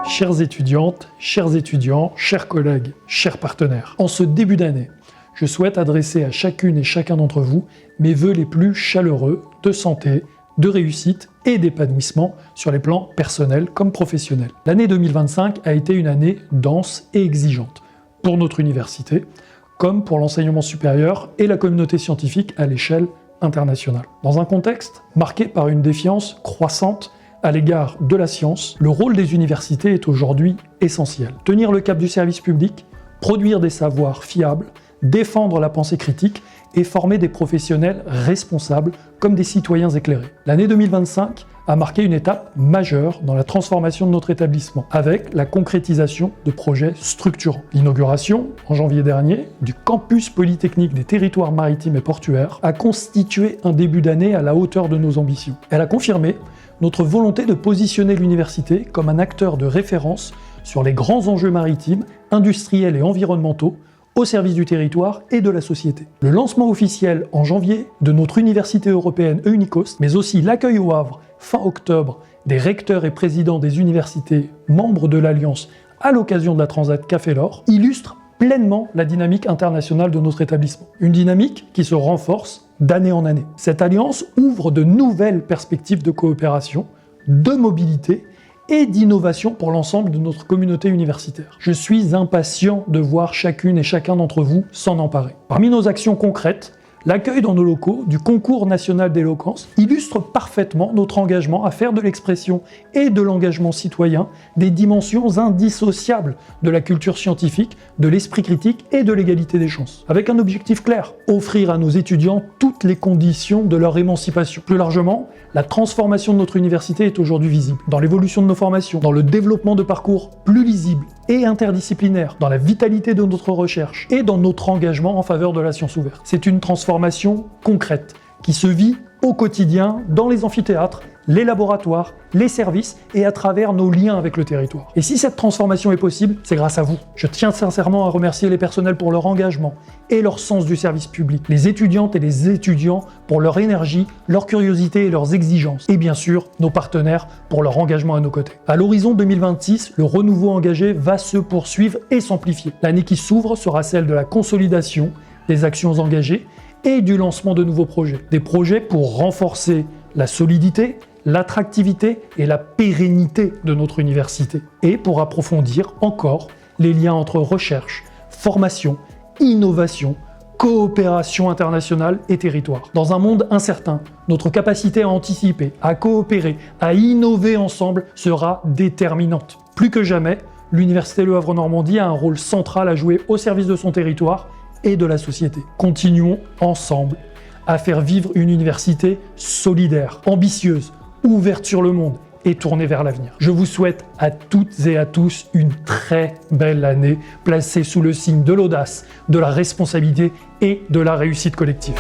Chères étudiantes, chers étudiants, chers collègues, chers partenaires, en ce début d'année, je souhaite adresser à chacune et chacun d'entre vous mes vœux les plus chaleureux de santé, de réussite et d'épanouissement sur les plans personnels comme professionnels. L'année 2025 a été une année dense et exigeante pour notre université, comme pour l'enseignement supérieur et la communauté scientifique à l'échelle internationale. Dans un contexte marqué par une défiance croissante à l'égard de la science, le rôle des universités est aujourd'hui essentiel. Tenir le cap du service public, produire des savoirs fiables, défendre la pensée critique et former des professionnels responsables comme des citoyens éclairés. L'année 2025 a marqué une étape majeure dans la transformation de notre établissement, avec la concrétisation de projets structurants. L'inauguration, en janvier dernier, du campus polytechnique des territoires maritimes et portuaires a constitué un début d'année à la hauteur de nos ambitions. Elle a confirmé notre volonté de positionner l'université comme un acteur de référence sur les grands enjeux maritimes, industriels et environnementaux au service du territoire et de la société. Le lancement officiel en janvier de notre université européenne EUNICOST, mais aussi l'accueil au Havre fin octobre des recteurs et présidents des universités membres de l'Alliance à l'occasion de la Transat Café L'Or, illustre pleinement la dynamique internationale de notre établissement. Une dynamique qui se renforce d'année en année. Cette alliance ouvre de nouvelles perspectives de coopération, de mobilité et d'innovation pour l'ensemble de notre communauté universitaire. Je suis impatient de voir chacune et chacun d'entre vous s'en emparer. Parmi nos actions concrètes, l'accueil dans nos locaux du concours national d'éloquence illustre parfaitement notre engagement à faire de l'expression et de l'engagement citoyen des dimensions indissociables de la culture scientifique, de l'esprit critique et de l'égalité des chances. Avec un objectif clair, offrir à nos étudiants toutes les conditions de leur émancipation. Plus largement, la transformation de notre université est aujourd'hui visible dans l'évolution de nos formations, dans le développement de parcours plus lisibles et interdisciplinaires, dans la vitalité de notre recherche et dans notre engagement en faveur de la science ouverte. C'est une transformation concrète qui se vit au quotidien dans les amphithéâtres, les laboratoires, les services et à travers nos liens avec le territoire. Et si cette transformation est possible, c'est grâce à vous. Je tiens sincèrement à remercier les personnels pour leur engagement et leur sens du service public, les étudiantes et les étudiants pour leur énergie, leur curiosité et leurs exigences, et bien sûr nos partenaires pour leur engagement à nos côtés. À l'horizon 2026, le renouveau engagé va se poursuivre et s'amplifier. L'année qui s'ouvre sera celle de la consolidation des actions engagées et du lancement de nouveaux projets. Des projets pour renforcer la solidité, l'attractivité et la pérennité de notre université, et pour approfondir encore les liens entre recherche, formation, innovation, coopération internationale et territoire. Dans un monde incertain, notre capacité à anticiper, à coopérer, à innover ensemble sera déterminante. Plus que jamais, l'Université Le Havre-Normandie a un rôle central à jouer au service de son territoire et de la société. Continuons ensemble à faire vivre une université solidaire, ambitieuse, ouverte sur le monde et tournée vers l'avenir. Je vous souhaite à toutes et à tous une très belle année, placée sous le signe de l'audace, de la responsabilité et de la réussite collective.